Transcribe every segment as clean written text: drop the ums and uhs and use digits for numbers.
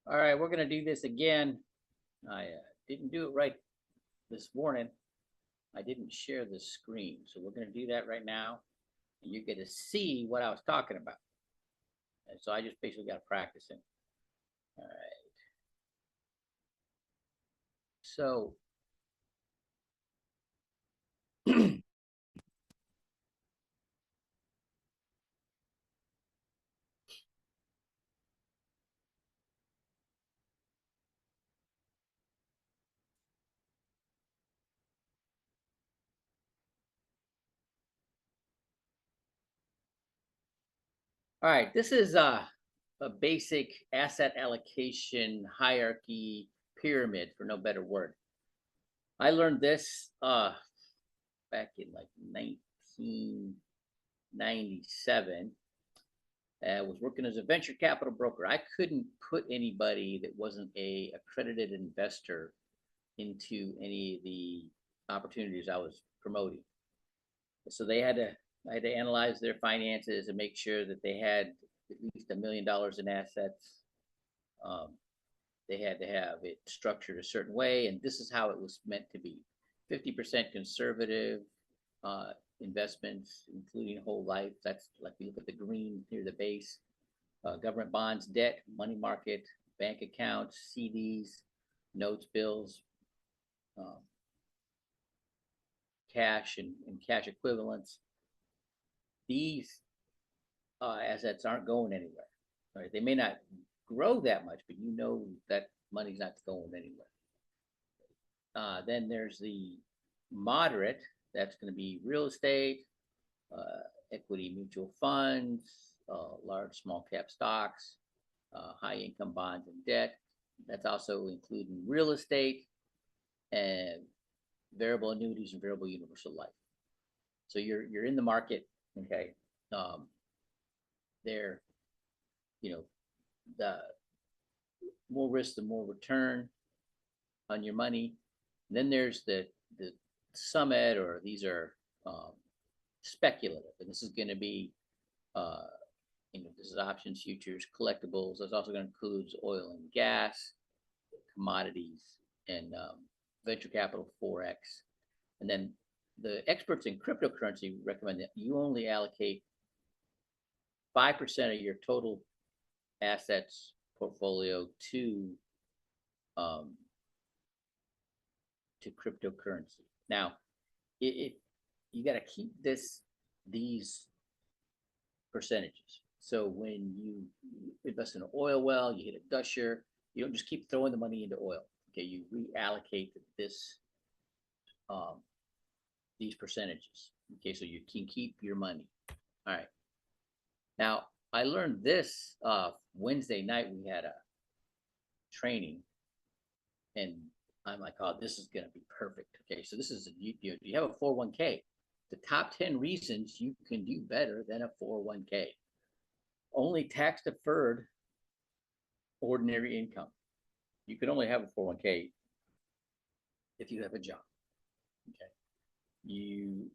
All right, we're gonna do this again. I didn't do it right this morning. I didn't share the screen, so we're gonna do that right now, and you're gonna see what I was talking about. And so I just basically got to practice it. All right. So all right, this is a basic asset allocation hierarchy pyramid, for no better word. I learned this back in like 1997. I was working as a venture capital broker. I couldn't put anybody that wasn't a accredited investor into any of the opportunities I was promoting. So I had to analyze their finances and make sure that they had at least $1 million in assets. Um, they had to have it structured a certain way, and this is how it was meant to be: 50% conservative uh, investments, including whole life. That's like you look at the green near the base. Government bonds, debt, money market, bank accounts, CDs, notes, bills, um, cash and cash equivalents. These assets aren't going anywhere. Right? They may not grow that much, but you know that money's not going anywhere. Then there's the moderate. That's going to be real estate, equity mutual funds, large small cap stocks, high income bonds and debt. That's also including real estate and variable annuities and variable universal life. So you're in the market, okay? Um, there, you know, the more risk, the more return on your money. And then there's the summit, or these are um, speculative, and this is going to be uh, this is options, futures, collectibles. That's also going to include oil and gas, commodities, and venture capital, forex. And then the experts in cryptocurrency recommend that you only allocate 5% of your total assets portfolio um, to cryptocurrency. Now, it you got to keep these percentages. So when you invest in an oil well, you hit a gusher, you don't just keep throwing the money into oil. Okay, you reallocate this um, these percentages. Okay, so you can keep your money. All right. Now I learned this Wednesday night. We had a training, and I'm like, oh, this is going to be perfect. Okay, so this is you have a 401k. The top 10 reasons you can do better than a 401k. Only tax deferred ordinary income. You can only have a 401k if you have a job. Okay. You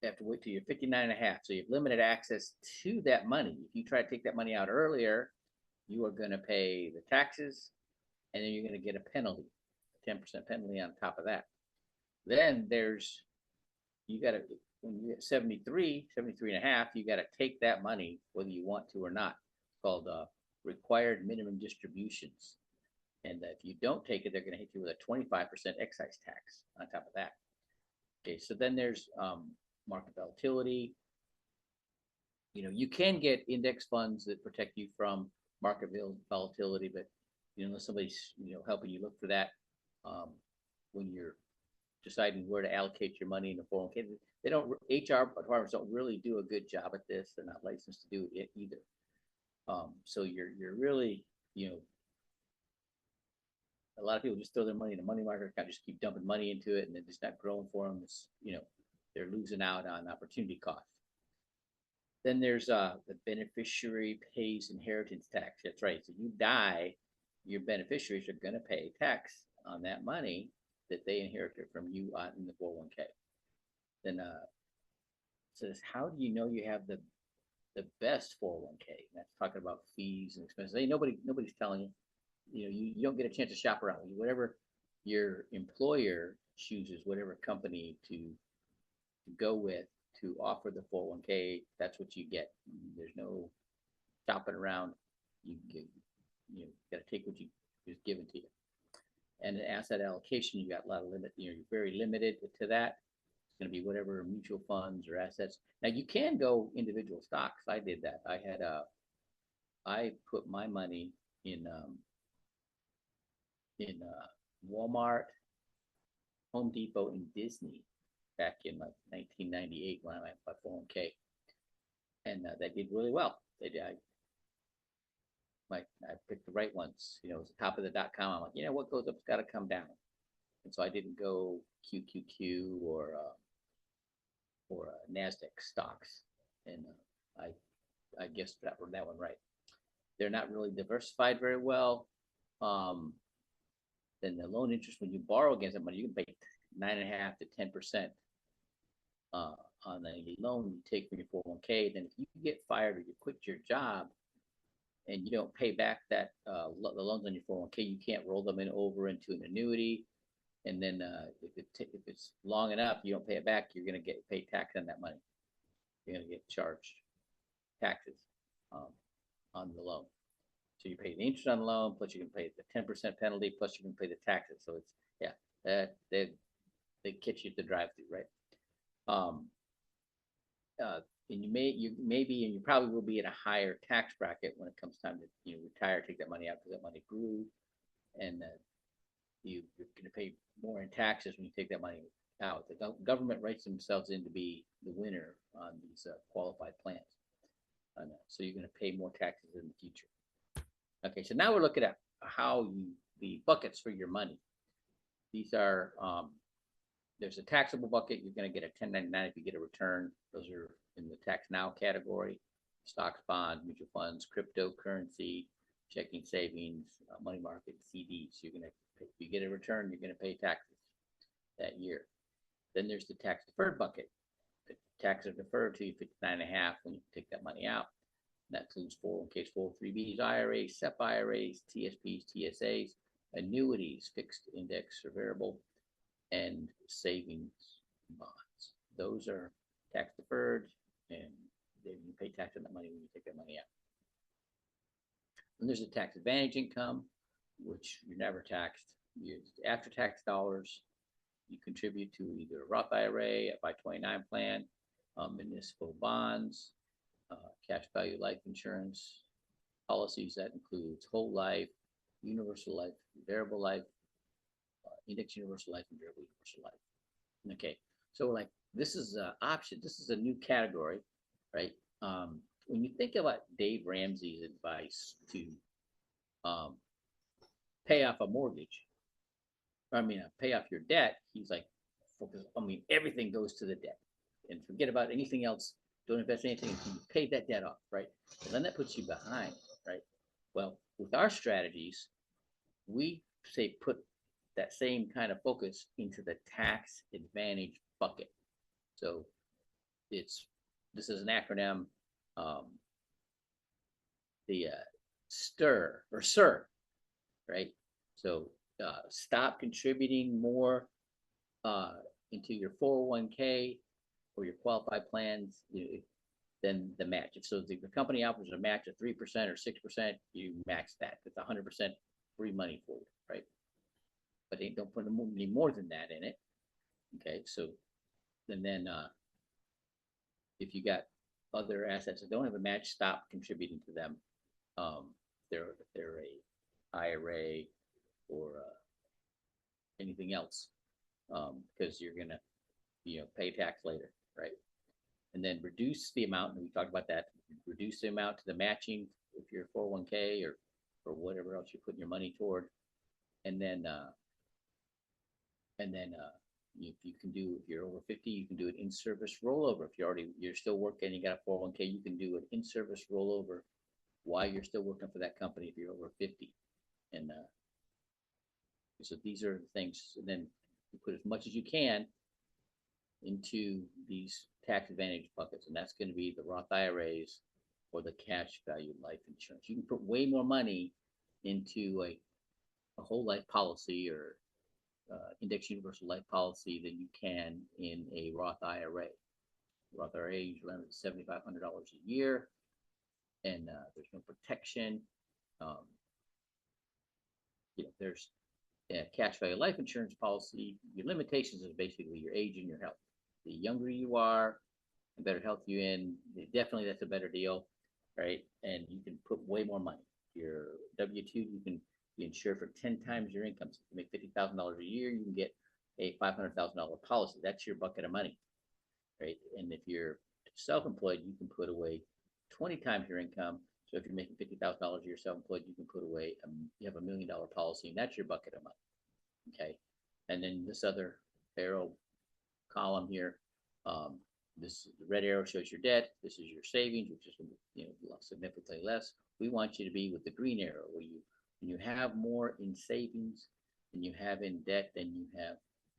have to wait till you're 59 and a half. So you have limited access to that money. If you try to take that money out earlier, you are going to pay the taxes, and then you're going to get a penalty, a 10% penalty on top of that. Then you got to, when you get 73 and a half, you got to take that money whether you want to or not. It's called required minimum distributions. And if you don't take it, they're going to hit you with a 25% excise tax on top of that. Okay, so then there's market volatility. You can get index funds that protect you from market volatility, but unless somebody's helping you look for that when you're deciding where to allocate your money in the 401k, they don't. HR departments don't really do a good job at this. They're not licensed to do it either. So you're really a lot of people just throw their money in a money market account, just keep dumping money into it, and it's not growing for them. They're losing out on opportunity cost. Then there's the beneficiary pays inheritance tax. That's right. So you die, your beneficiaries are going to pay tax on that money that they inherited from you in the 401k. Then says, how do you know you have the best 401k? And that's talking about fees and expenses. Nobody's telling you. you don't get a chance to shop around. Whatever your employer chooses, whatever company to go with to offer the 401k, that's what you get. There's no shopping around. You get, got to take what you is given to you. And the asset allocation, you got a lot of limit. You're very limited to that. It's going to be whatever mutual funds or assets. Now you can go individual stocks. I did that. I put my money in Walmart, Home Depot, and Disney back in like 1998 when I went my 401k, and that did really well. They did. I picked the right ones. It was the top of the .com. I'm like, what goes up's got to come down, and so I didn't go QQQ or Nasdaq stocks, and I guessed that one right. They're not really diversified very well. Then the loan interest when you borrow against that money, you can pay 9.5% to 10% on the loan you take from your 401k. Then if you get fired or you quit your job and you don't pay back that the loans on your 401k, you can't roll them over into an annuity. And then if it's long enough, you don't pay it back, you're going to get paid tax on that money. You're going to get charged taxes on the loan. So you pay the interest on the loan, plus you can pay the 10% penalty, plus you can pay the taxes. So it's they catch you at the drive-through, right? And you probably will be in a higher tax bracket when it comes time to retire, take that money out because that money grew, and you're going to pay more in taxes when you take that money out. The government writes themselves in to be the winner on these qualified plans, so you're going to pay more taxes in the future. Okay, so now we're looking at the buckets for your money. These are there's a taxable bucket. You're going to get a 1099 if you get a return. Those are in the tax now category: stocks, bonds, mutual funds, cryptocurrency, checking, savings, money market, CDs. You're going to if you get a return, you're going to pay taxes that year. Then there's the tax deferred bucket. The taxes are deferred to you 59.5 when you take that money out. That includes 401ks, 403bs, IRAs, SEP IRAs, TSPs, TSAs, annuities, fixed index or variable, and savings bonds. Those are tax deferred, and you pay tax on that money when you take that money out. And there's a tax advantage income, which you're never taxed. After tax dollars, you contribute to either a Roth IRA, a 529 plan, municipal bonds, cash value life insurance policies. That includes whole life, universal life, variable life, index universal life, and variable universal life. Okay, so like this is an option. This is a new category, right? When you think about Dave Ramsey's advice to pay off a mortgage, pay off your debt, he's like, everything goes to the debt and forget about anything else. Don't invest anything until you pay that debt off, right? And then that puts you behind, right? Well, with our strategies, we say put that same kind of focus into the tax advantage bucket. So this is an acronym, the STIR or SIR, right? So stop contributing more into your 401k or your qualified plans than the match. So if the company offers a match of 3% or 6%, you max that. It's 100% free money for you, right? But they don't put any more than that in it. Okay, so and then if you got other assets that don't have a match, stop contributing to them. They're a IRA or anything else, because you're gonna pay tax later, right? And then reduce the amount, and we talked about that. Reduce the amount to the matching if you're 401k or whatever else you're putting your money toward, and then if you can do, if you're over 50, you can do an in-service rollover. If you're still working, you got a 401k, you can do an in-service rollover while you're still working for that company if you're over 50. And so these are the things. And then you put as much as you can into these tax advantage buckets, and that's going to be the Roth IRAs or the cash value life insurance. You can put way more money into a a whole life policy or index universal life policy than you can in a Roth IRA. Roth IRA is limited to $7,500 a year, and there's no protection. Um, there's a cash value life insurance policy. Your limitations is basically your age and your health. The younger you are, the better health you're in. Definitely, that's a better deal, right? And you can put way more money. Your W-2, you can be insured for 10 times your income. So if you make $50,000 a year, you can get a $500,000 policy. That's your bucket of money, right? And if you're self-employed, you can put away 20 times your income. So if you're making $50,000 a year self-employed, you can put away, you have $1 million policy, and that's your bucket of money, okay? And then this other arrow column here, this red arrow shows your debt. This is your savings, which is significantly less. We want you to be with the green arrow, where when you have more in savings than you have in debt, then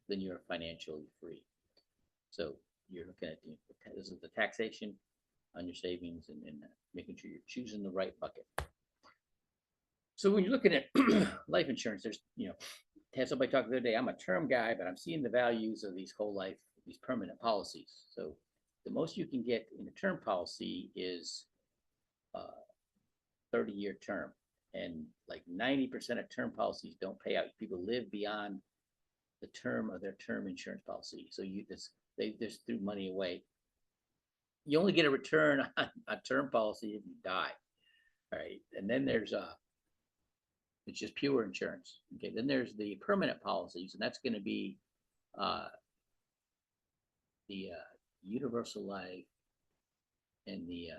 you're financially free. So you're looking at this is the taxation on your savings and making sure you're choosing the right bucket. So when you're looking at life insurance, there's had somebody talk the other day. I'm a term guy, but I'm seeing the values of these whole life, these permanent policies. So the most you can get in a term policy is 30-year term, and like 90% of term policies don't pay out. People live beyond the term of their term insurance policy. So they just threw money away. You only get a return on a term policy if you die, right? And then there's it's just pure insurance. Okay, then there's the permanent policies, and that's going to be the universal life and the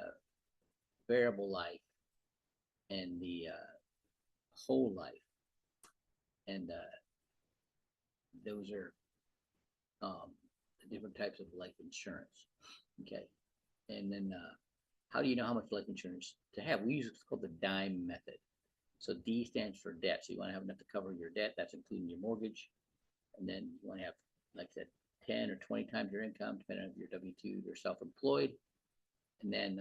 variable life and the whole life, and those are the different types of life insurance. Okay, and then how do you know how much life insurance to have? We use what's called the DIME method. So D stands for debt. So you want to have enough to cover your debt. That's including your mortgage. And then you want to have, like I said, 10 or 20 times your income, depending on if you're W-2 or self-employed. And then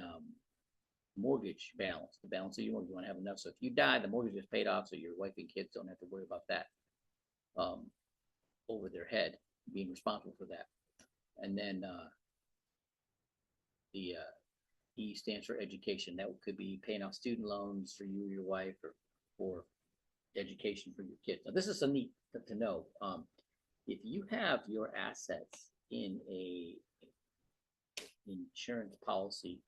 mortgage balance, the balance of your mortgage. You want to have enough. So if you die, the mortgage is paid off, so your wife and kids don't have to worry about that over their head, being responsible for that. And then the E stands for education. That could be paying off student loans for you or your wife, or for education for your kids. Now, this is some neat to know. If you have your assets in a insurance policy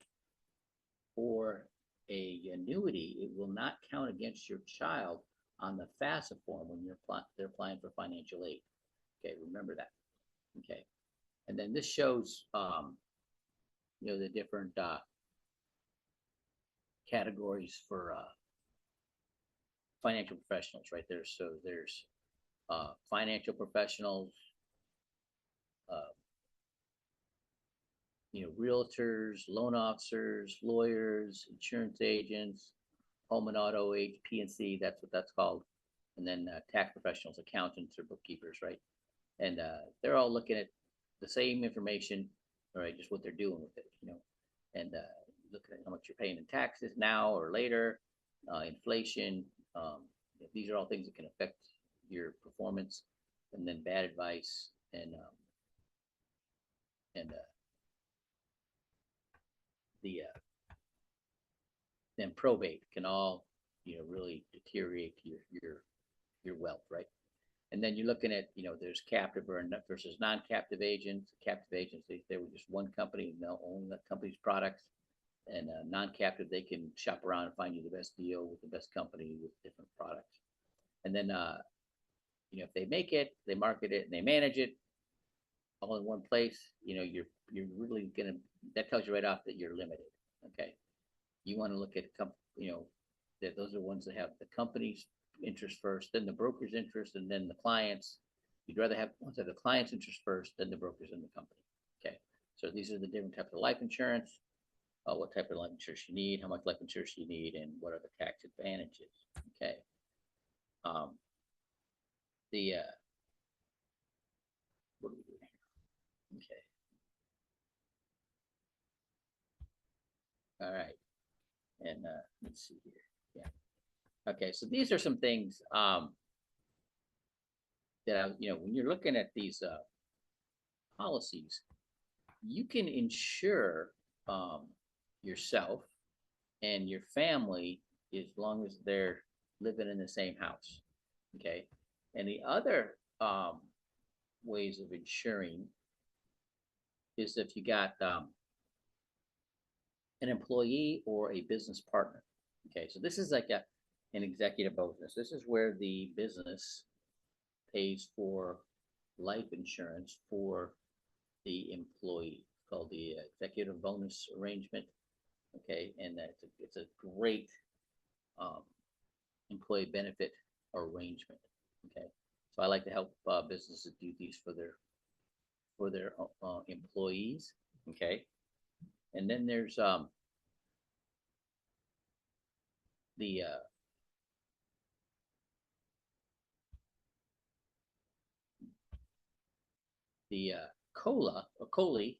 or a annuity, it will not count against your child on the FAFSA form when they're applying for financial aid. Okay, remember that. Okay, and then this shows the different categories for financial professionals, right there. So there's financial professionals, realtors, loan officers, lawyers, insurance agents, home and auto, P&C, that's what that's called. And then tax professionals, accountants, or bookkeepers, right? And they're all looking at the same information, all right, just what they're doing with it, and looking at how much you're paying in taxes now or later, inflation. These are all things that can affect your performance. And then bad advice and then probate can all really deteriorate your wealth, right? And then you're looking at there's captive versus non-captive agents. Captive agents, they were just one company, and they'll own that company's products. And non-captive, they can shop around and find you the best deal with the best company with different products. And then if they make it, they market it, and they manage it all in one place, you're really gonna, that tells you right off that you're limited. Okay, you want to look at that those are ones that have the company's interest first, then the broker's interest, and then the clients. You'd rather have ones that have the client's interest first, then the brokers and the company. Okay, so these are the different types of life insurance. What type of life insurance you need, how much life insurance you need, and what are the tax advantages. Okay. What are we doing here? Okay. All right. And let's see here. Yeah. Okay. So these are some things when you're looking at these policies, you can insure yourself and your family as long as they're living in the same house. Okay. And the other ways of insuring is if you got an employee or a business partner. Okay. So this is like an executive bonus. This is where the business pays for life insurance for the employee, called the executive bonus arrangement. Okay, and it's a great employee benefit arrangement. Okay, so I like to help businesses do these for their employees. Okay, and then there's the COLA or COLI,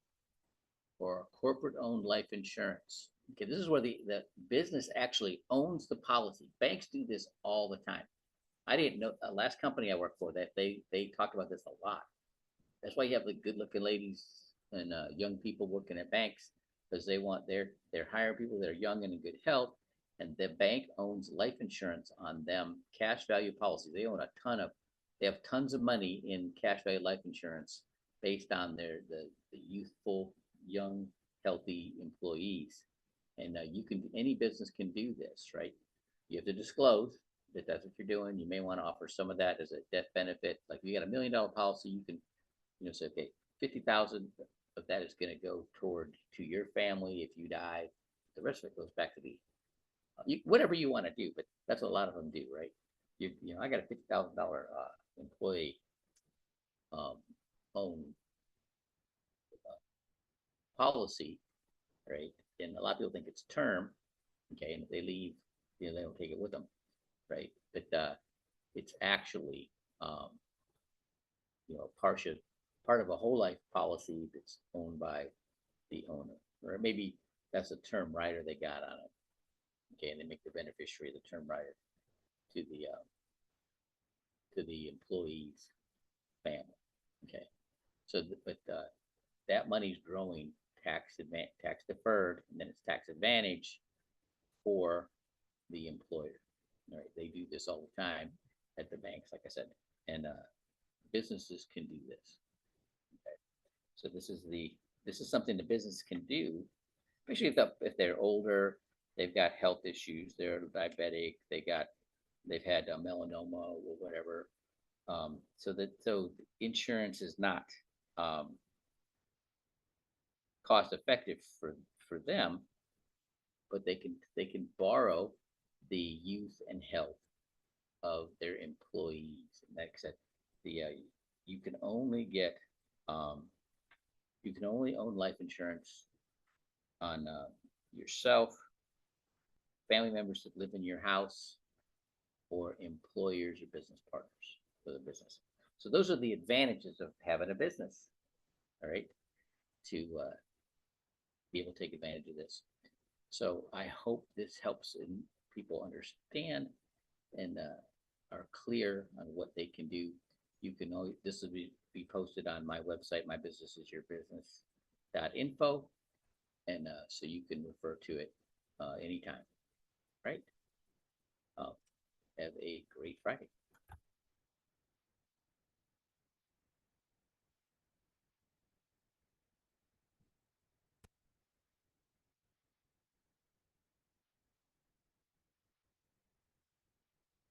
or corporate owned life insurance. Okay, this is where the business actually owns the policy. Banks do this all the time. I didn't know, last company I worked for, that they talked about this a lot. That's why you have the good looking ladies and young people working at banks, because they're hiring people that are young and in good health, and the bank owns life insurance on them, cash value policies. They have tons of money in cash value life insurance based on the youthful, young, healthy employees. And any business can do this, right? You have to disclose that that's what you're doing. You may want to offer some of that as a death benefit. Like, you got $1 million policy, you can, say, okay, 50,000 of that is going to go toward to your family if you die. The rest of it goes back to the whatever you want to do. But that's what a lot of them do, right? I got a $50,000 employee own policy, right? And a lot of people think it's term, okay, and if they leave, they don't take it with them, right? But it's actually, part of a whole life policy that's owned by the owner, or maybe that's a term rider they got on it, okay, and they make the beneficiary the term rider to the employee's family, okay. So, but that money's growing tax deferred, and then it's tax advantage for the employer. All right, they do this all the time at the banks, like I said, and businesses can do this. Okay, so this is something the business can do, especially if they're older, they've got health issues, they're diabetic, they've had melanoma or whatever. So insurance is not cost effective for them, but they can borrow the youth and health of their employees. And like I said, you can only own life insurance on yourself, family members that live in your house, or employers or business partners for the business. So those are the advantages of having a business. All right, to be able to take advantage of this. So I hope this helps people understand and are clear on what they can do. This will be posted on my website, mybusinessisyourbusiness.info, and so you can refer to it anytime. Right? Have a great Friday.